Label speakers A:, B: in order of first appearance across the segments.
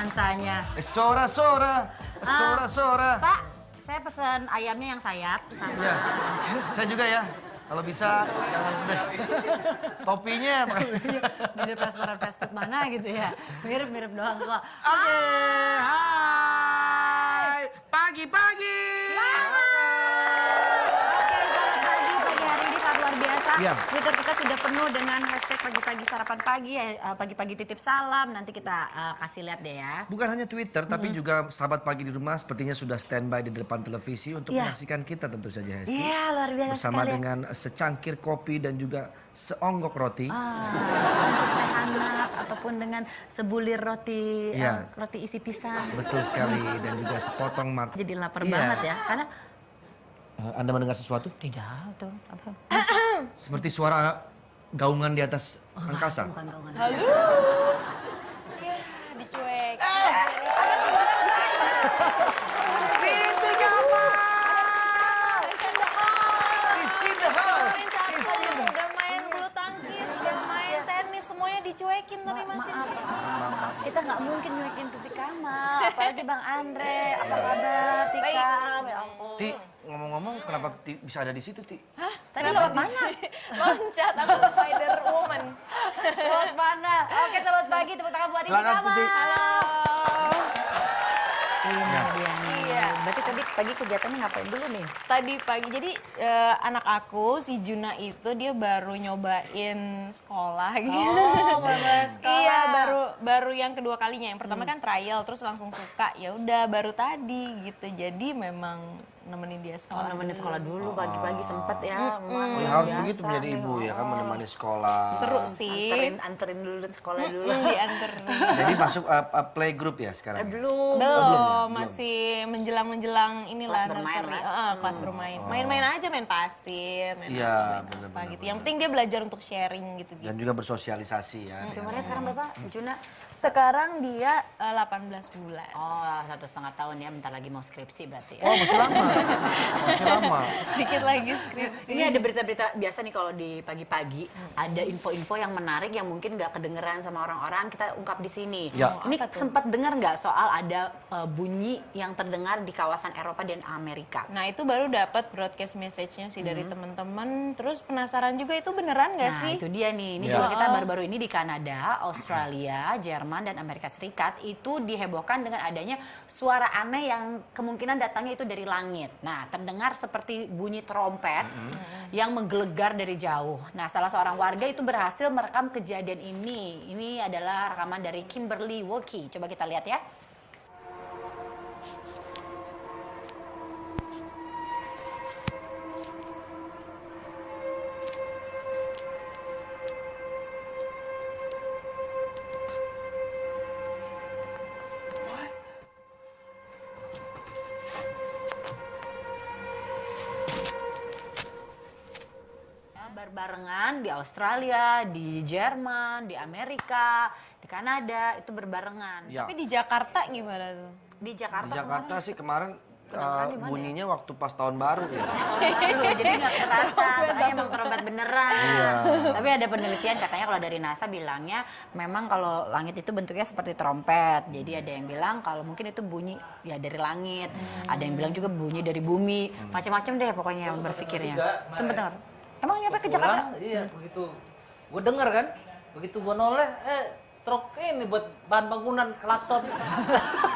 A: nuansanya.
B: Sora.
A: Pak, saya pesan ayamnya yang sayap.
B: Iya, saya juga ya. Kalau bisa jangan pedes. Topinya pakai.
A: Mirip restoran fast food mana gitu ya. Mirip-mirip doang kok.
B: Oke, hai. Pagi-pagi.
A: Pagi hari ini sangat luar biasa.
B: Iya.
A: Twitter kita sudah penuh dengan hashtag pagi-pagi sarapan pagi, pagi-pagi titip salam. Nanti kita kasih lihat deh ya.
B: Bukan hanya Twitter, tapi juga sahabat pagi di rumah sepertinya sudah standby di depan televisi untuk menyaksikan kita tentu saja, Hesti.
A: Iya, luar biasa
B: Bersama
A: sekali.
B: dengan secangkir kopi dan juga seonggok roti.
A: Teh hangat ataupun dengan sebulir roti,
B: Iya.
A: roti isi pisang.
B: Betul sekali, dan juga sepotong martabak.
A: Jadi lapar
B: Iya.
A: banget ya, karena
B: Anda mendengar sesuatu?
A: tidak tuh apa?
B: Seperti suara gaungan di atas angkasa.
A: Bukan gaungan.
C: Ya, dicuek.
B: Siti Kamal!
C: Main catur, udah main bulu tangkis, udah main tenis, semuanya dicuekin tapi masih di sini.
A: Kita nggak mungkin nyuekin Titi Kamal, apalagi Bang Andre. Apa kabar Tika? Ya ampun.
B: Ti, ngomong-ngomong kenapa Ti bisa ada di situ, Ti?
C: Hah?
A: Tadi lewat mana?
C: Loncat, aku Spider Woman.
A: Lewat mana? Oke, selamat pagi, tepuk tangan buat Titi
B: Silakan,
A: Kamal.
B: Titi.
C: Halo.
A: Iya, dia nih.
C: Iya.
A: Berarti tadi pagi kegiatannya ngapain dulu nih?
C: Tadi pagi, jadi anak aku, si Juna itu dia baru nyobain sekolah gitu.
A: Oh, sekolah.
C: Iya, baru yang kedua kalinya. Yang pertama kan trial, terus langsung suka. Ya udah, baru tadi gitu. Jadi memang nemenin dia
A: Oh,
C: sekolah.
A: nemenin sekolah dulu pagi-pagi sempet ya.
B: Ya, harus begitu menjadi ibu ya kan, menemani sekolah.
C: Seru sih.
A: Anterin dulu sekolah dulu.
C: Diantar.
B: Jadi masuk playgroup ya sekarang? Ya?
A: Belum.
C: Belum, masih menjelang inilah
A: Kelas bermain
C: nursery.
A: lah.
C: Kelas bermain. Main-main aja, main pasir, main
B: Iya,
C: apa
B: bener-bener.
C: gitu. Yang penting dia belajar untuk sharing gitu.
B: Dan juga bersosialisasi ya.
A: Umurnya sekarang berapa, Juna?
C: Sekarang dia 18 bulan.
A: Oh, 1,5 tahun ya. Bentar lagi mau skripsi berarti.
B: Oh, masih lama. Masih lama.
C: Dikit lagi skripsi.
A: Ini ada berita-berita biasa nih kalau di pagi-pagi ada info-info yang menarik yang mungkin nggak kedengeran sama orang-orang, kita ungkap di sini.
B: Ya.
A: Ini sempat dengar nggak soal ada bunyi yang terdengar di kawasan Eropa dan Amerika?
C: Nah, itu baru dapat broadcast message-nya sih dari teman-teman. Terus penasaran juga itu beneran nggak
A: Nah,
C: sih?
A: itu dia nih. Ini
B: Ya.
A: juga kita baru-baru ini di Kanada, Australia, Jerman, dan Amerika Serikat itu dihebohkan dengan adanya suara aneh yang kemungkinan datangnya itu dari langit. Nah, terdengar seperti bunyi trompet yang menggelegar dari jauh. Nah, salah seorang warga itu berhasil merekam kejadian ini. Ini adalah rekaman dari Kimberly Woki. Coba kita lihat ya. Berbarengan di Australia, di Jerman, di Amerika, di Kanada itu berbarengan.
B: Ya.
C: Tapi di Jakarta gimana tuh?
A: Di Jakarta,
B: Di Jakarta sih kemarin
A: Kedengeran di mana
B: bunyinya waktu pas tahun baru ya.
A: tahun baru, jadi nggak kerasa, soalnya emang trompet beneran.
B: Iya.
A: Tapi ada penelitian katanya kalau dari NASA bilangnya memang kalau langit itu bentuknya seperti trompet. Jadi ada yang bilang kalau mungkin itu bunyi ya dari langit, ada yang bilang juga bunyi dari bumi, macam-macam deh pokoknya yang berpikirnya. Itu benar. Emang nyampe ke Jakarta?
D: Pulang, iya begitu. Gue denger kan, begitu gue noleh, truk ini buat bahan bangunan klakson.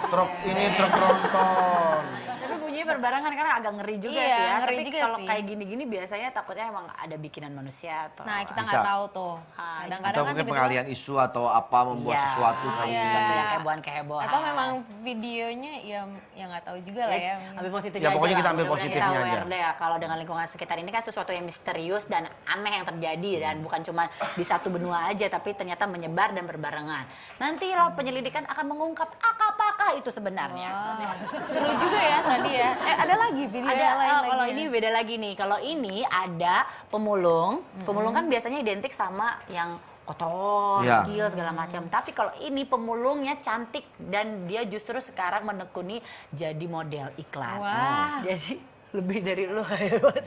B: Truk ini truk tronton.
A: Tapi bunyinya berbarengan karena agak ngeri juga
C: Iya,
A: sih ya.
C: ngeri
A: Tapi
C: juga
A: kalau
C: sih.
A: kayak gini-gini biasanya takutnya emang ada bikinan manusia atau
C: Nah, kita
B: Bisa.
C: nggak tahu tuh.
A: Ah,
C: Kadang-kadang
B: Atau
C: kan
B: mungkin
C: tiba-tiba
B: pengalian isu atau apa membuat
A: Iya,
B: sesuatu kali.
C: iya.
A: sesuatu yang kehebohan-kehebohan.
C: atau memang videonya ya nggak tahu juga lah ya.
A: Ambil positif
B: Ya, pokoknya
A: aja
B: kita
A: lah.
B: ambil
A: Mudah-mudahan
B: positifnya
A: kita aware
B: aja.
A: deh ya. Kalau dengan lingkungan sekitar ini kan sesuatu yang misterius dan aneh yang terjadi dan bukan cuma di satu benua aja tapi ternyata menyebar dan berbarengan. Nanti lo penyelidikan akan mengungkap apakah itu sebenarnya.
C: Wah, seru juga ya tadi ya. Ada lagi video
A: Ada
C: yang lain lagi.
A: kalau
C: ya?
A: ini beda lagi nih. Kalau ini ada pemulung. Pemulung kan biasanya identik sama yang kotor,
B: Iya.
A: gil segala macam. Tapi kalau ini pemulungnya cantik dan dia justru sekarang menekuni jadi model iklan.
C: Wah.
A: Jadi lebih dari lu.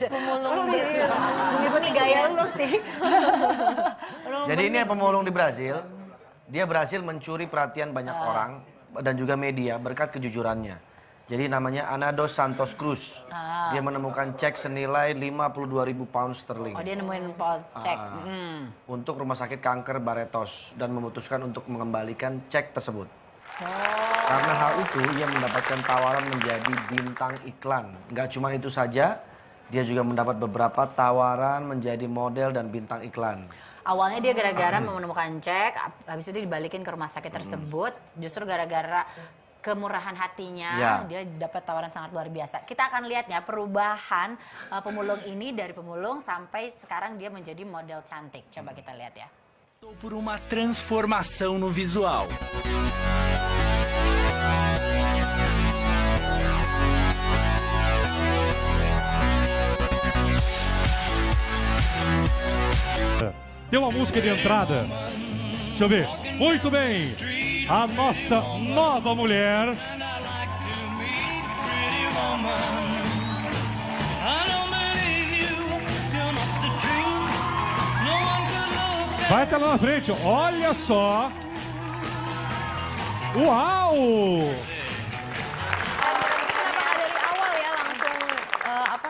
C: Pemulung
A: Lu mengikuti gaya lu nih.
B: Jadi ini pemulung di Brazil, dia berhasil mencuri perhatian banyak orang dan juga media berkat kejujurannya. Jadi namanya Ana dos Santos Cruz. Dia menemukan cek senilai 52.000 pound sterling.
A: Oh, dia nemuin cek.
B: Untuk rumah sakit kanker Barretos dan memutuskan untuk mengembalikan cek tersebut. Karena hal itu ia mendapatkan tawaran menjadi bintang iklan. Nggak cuma itu saja, dia juga mendapat beberapa tawaran menjadi model dan bintang iklan.
A: Awalnya dia gara-gara menemukan cek, habis itu dibalikin ke rumah sakit tersebut. Justru gara-gara kemurahan hatinya, dia dapat tawaran sangat luar biasa. Kita akan lihat ya perubahan pemulung ini dari pemulung sampai sekarang dia menjadi model cantik. Coba kita lihat ya.
E: Por uma transformação no visual.
F: Tem uma música de entrada. Deixa eu ver. Muito bem. A nossa nova mulher. Vai até lá na frente. Olha só. Uau!
C: Kenapa dari awal ya langsung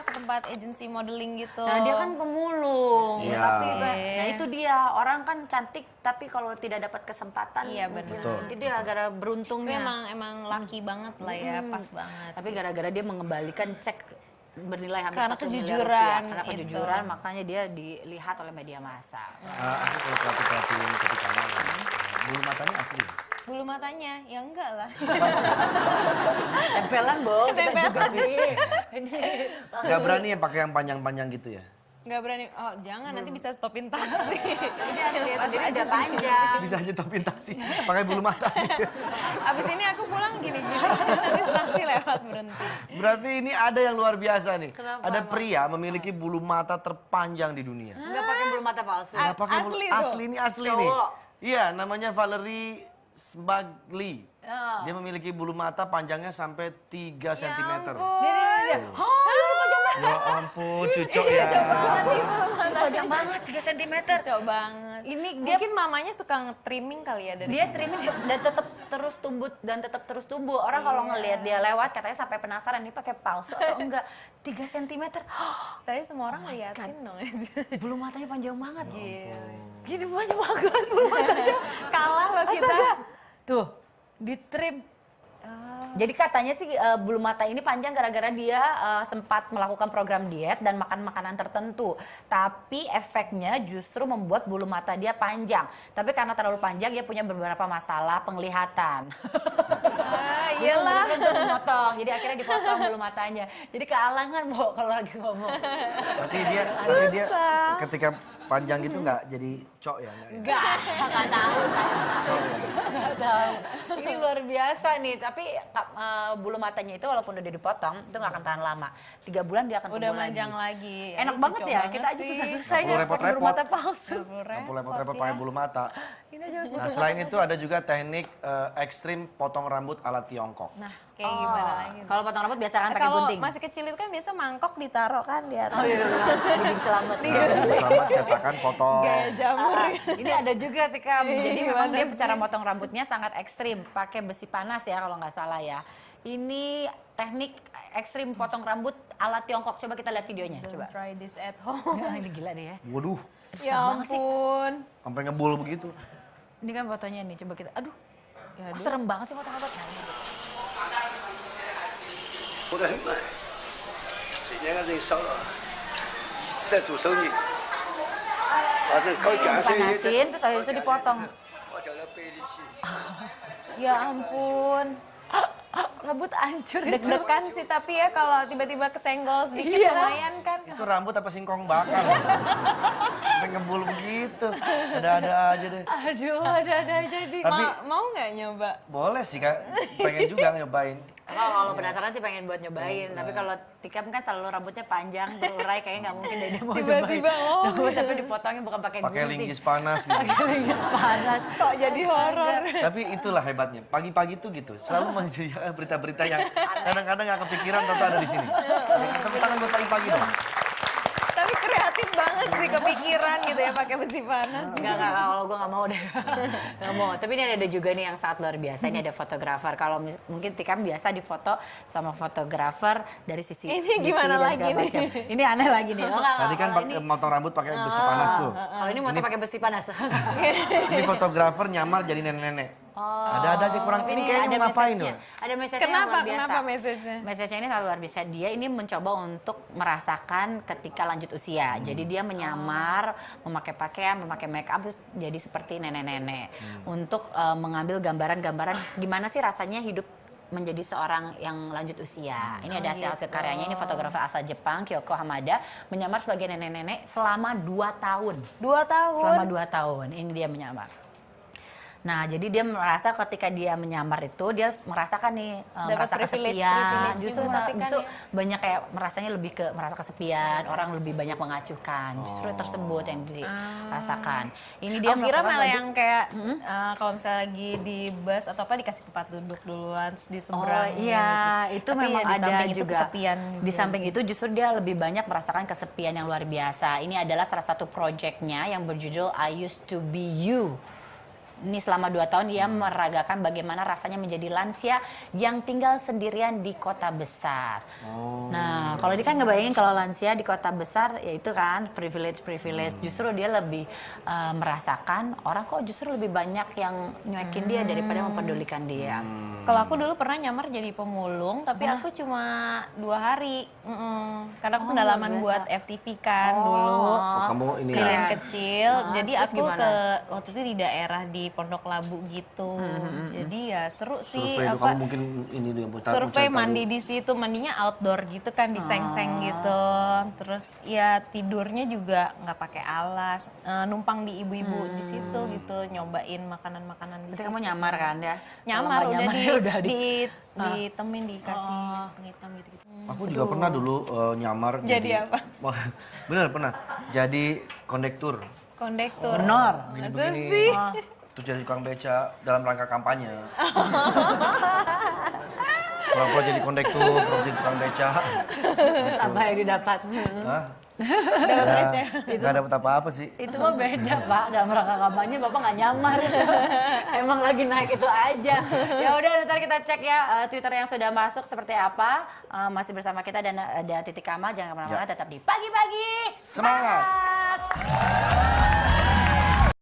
C: ke tempat agency modeling gitu?
A: Nah, dia kan pemulung.
B: Iya.
A: Tapi, nah itu dia, orang kan cantik tapi kalau tidak dapat kesempatan.
C: Iya, benar.
B: Betul.
A: Itu dia gara
C: Tapi
A: beruntungnya.
C: emang laki banget lah ya, pas banget.
A: Tapi gara-gara dia mengembalikan cek bernilai hampir
C: Karena
A: 1 miliar
C: kejujuran
A: rupiah. Karena
C: itu.
A: kejujuran, makanya dia dilihat oleh media massa.
B: Aku kalau perhatiin ketika bulu matanya asli.
C: Bulu matanya, ya enggak lah.
A: Tempelan, Bo. Kita juga nih.
B: Nggak berani ya pakai yang panjang-panjang gitu ya?
C: Nggak berani, oh jangan nanti bisa stopin taksi.
A: Ini asli sendiri udah panjang.
B: Bisa aja topin taksi pakai bulu mata.
C: Abis ini aku pulang gini-gini, nanti taksi lewat berhenti.
B: Berarti ini ada yang luar biasa nih.
A: Kenapa,
B: Ada
A: Mas?
B: pria memiliki bulu mata terpanjang di dunia.
A: Nggak pakai bulu mata palsu.
B: Nggak pakai bulu
C: asli tuh.
B: asli ini asli nih.
A: Cowok.
B: Iya, namanya Valerie Smagli. Dia memiliki bulu mata panjangnya sampai 3 cm.
A: Dia.
B: Ya ampun, cucok ya.
A: Panjang banget 3 cm.
C: Cocok banget.
A: Ini
C: Mungkin mamanya suka nge-trimming kali ya dari
A: dia trimming dan tetap terus tumbuh. Orang kalau ngelihat dia lewat katanya sampai penasaran ini pakai palsu atau enggak. 3 cm.
C: Tapi semua orang liatin dong.
A: Bulu matanya panjang banget.
C: Gini banyak banget bulu matanya. Kalah loh kita.
A: Tuh, di trim. Jadi katanya sih bulu mata ini panjang gara-gara dia sempat melakukan program diet dan makan makanan tertentu. Tapi efeknya justru membuat bulu mata dia panjang. Tapi karena terlalu panjang dia punya beberapa masalah penglihatan.
C: Iyalah.
A: Untuk memotong. Jadi akhirnya dipotong bulu matanya. Jadi kealangan, Bo, kalau lagi ngomong.
B: Tapi dia ketika panjang gitu nggak jadi cok ya?
A: Nggak tahu saya. Nggak tahu. Ini luar biasa nih. Tapi bulu matanya itu walaupun udah dipotong, itu nggak akan tahan lama. 3 bulan dia akan
C: Udah
A: tumbuh
C: manjang
A: lagi.
C: lagi.
A: Enak
C: Ih,
A: banget
C: cocok
A: ya.
C: banget
A: Kita aja
C: sih.
A: susah-susah
B: Nggak
A: ini
B: perlu
A: harus pakai bulu
B: repot-repot.
A: mata palsu.
B: Nggak perlu repot-repot pakai bulu mata.
A: Ini aja harus
B: Nah, selain itu ada juga teknik ekstrim potong rambut ala Tiongkok.
C: Nah, kayak gimana lagi?
A: Kalau potong rambut biasa kan pakai
C: Kalau
A: gunting.
C: masih kecil itu kan biasa mangkok ditaruh kan di atas.
A: Oh iya, gunting selamat.
B: Selamat cetakan potong.
C: Gaya jamur.
A: Ini ada juga Tikam. Jadi memang
C: Gimana
A: dia
C: sih?
A: cara motong rambutnya sangat ekstrim, pakai besi panas ya kalau nggak salah ya. Ini teknik ekstrim potong rambut ala Tiongkok. Coba kita lihat videonya.
C: Don't
A: Coba.
C: try this at home.
A: Ini gila nih ya.
B: Waduh,
C: Ya ampun.
B: sampai ngebul begitu.
A: Ini kan fotonya nih. Coba kita. Aduh.
C: Ya,
A: Kok serem banget sih potong rambut. Nah, ini.
G: 活得很慢。这年个人少了，在做生意，反正搞建设也
A: Dipanasin terus habis itu dipotong.
G: 我叫他背得起。
A: Ya ampun. Rambut hancur itu.
C: Deg-degan sih tapi ya kalau tiba-tiba kesenggol sedikit
A: Iya.
C: lumayan kan.
B: Itu rambut apa singkong bakar? Sampai ngebul begitu. Ada-ada aja deh.
A: Aduh, ada jadi.
B: Tapi
C: Mau nggak nyoba?
B: boleh sih Kak, pengen juga nyobain.
A: Kalau penasaran sih pengen buat nyobain, tapi kalau Tikam kan selalu rambutnya panjang, berurai, kayaknya nggak mungkin deh dia mau
C: Tiba-tiba
A: nyobain. Rambut tapi dipotongnya bukan pakai
B: Pakai
A: gunting.
B: linggis panas gitu.
A: Pakai linggis panas.
C: Kok jadi horor?
B: Tapi itulah hebatnya. Pagi-pagi tuh gitu, selalu menyediakan berita-berita yang kadang-kadang nggak kepikiran tentu ada di sini. Tepuk tangan buat pagi-pagi dong.
C: Tapi kreatif banget sih kepikiran gitu ya pakai besi panas.
A: Enggak, kalau gue nggak mau deh. Nggak mau. Tapi ini ada juga nih yang sangat luar biasa. Ini ada fotografer. Kalau mungkin Tikam biasa difoto sama fotografer dari sisi
C: Ini
A: DP
C: gimana
A: dan
C: lagi
A: segala
C: nih?
A: macam. Ini aneh lagi nih. Oh,
B: Tadi kan motong rambut pakai besi panas tuh.
A: kalau ini motor pakai besi panas.
B: Ini fotografer nyamar jadi nenek-nenek. Ada aja kurang. Ini kayaknya mau ngapain
A: message-nya.
B: loh?
A: Ada message-nya yang
C: Kenapa?
A: luar biasa.
C: Kenapa message-nya?
A: Message-nya ini sangat luar biasa. Dia ini mencoba untuk merasakan ketika lanjut usia. Jadi dia menyamar, memakai pakaian, memakai make up, terus jadi seperti nenek-nenek. Untuk mengambil gambaran-gambaran gimana sih rasanya hidup menjadi seorang yang lanjut usia. Ini ada hasil karyanya. Ini fotografer asal Jepang, Kyoko Hamada, menyamar sebagai nenek-nenek selama 2 tahun.
C: 2 tahun.
A: Selama 2 tahun, ini dia menyamar. Nah, jadi dia merasa ketika dia menyamar itu, dia merasakan nih, merasa kesepian. Justru,
C: juga, tapi kan
A: justru
C: ya.
A: banyak kayak merasanya lebih ke merasa kesepian, orang lebih banyak mengacuhkan. Justru tersebut yang dirasakan. Ini dia
C: Kira
A: melakukan
C: malah
A: bagi-
C: yang kayak kalau misalnya lagi di bus atau apa dikasih tempat duduk duluan terus di seberang.
A: Oh iya, itu
C: Tapi
A: memang
C: ya di
A: ada
C: samping itu
A: juga.
C: kesepian
A: Di
C: juga.
A: samping itu justru dia lebih banyak merasakan kesepian yang luar biasa. Ini adalah salah satu proyeknya yang berjudul I Used to Be You. Ini selama 2 tahun dia meragakan bagaimana rasanya menjadi lansia yang tinggal sendirian di kota besar. Nah, kalau dia kan ngebayangin kalau lansia di kota besar, ya itu kan privilege. Justru dia lebih merasakan orang kok justru lebih banyak yang nyuekin dia daripada mempedulikan dia.
C: Kalau aku dulu pernah nyamar jadi pemulung, tapi aku cuma 2 hari. Karena aku pendalaman buat FTV kan dulu.
B: Oh, kamu ini ya.
C: Lilin kecil, jadi
A: terus
C: aku
A: gimana?
C: waktu itu di daerah di Pondok Labu gitu. Jadi ya seru sih.
B: Survei itu kamu mungkin ini dia
C: Survei mandi di situ, mandinya outdoor gitu kan di seng-seng gitu. Terus ya tidurnya juga nggak pakai alas, numpang di ibu-ibu di situ gitu, nyobain makanan-makanan di
A: Berarti
C: situ.
A: kamu nyamar kan ya?
C: Nyamar
A: Kalau nggak
C: udah
A: nyamar, ya udah
C: ditemin dikasih penghitam gitu.
B: Aku juga pernah dulu nyamar
C: Jadi apa?
B: Bener pernah. Jadi kondektur.
C: Kondektur.
A: Honor.
C: Masa sih?
B: Terus jadi tukang beca dalam rangka kampanye. Pura-pura jadi kondektur, pura-pura jadi tukang beca.
A: Terus apa yang didapat?
B: Hah?
C: Dapat receh.
B: Nggak dapet apa-apa sih.
A: Itu mah beda Pak, dalam rangka kampanye Bapak nggak nyamar. Emang lagi naik itu aja. Ya udah ntar kita cek ya Twitter yang sudah masuk seperti apa. Masih bersama kita dan ada Titik Kamal, jangan kemana-mana, tetap di Pagi-Pagi
B: Semangat!
A: Semangat!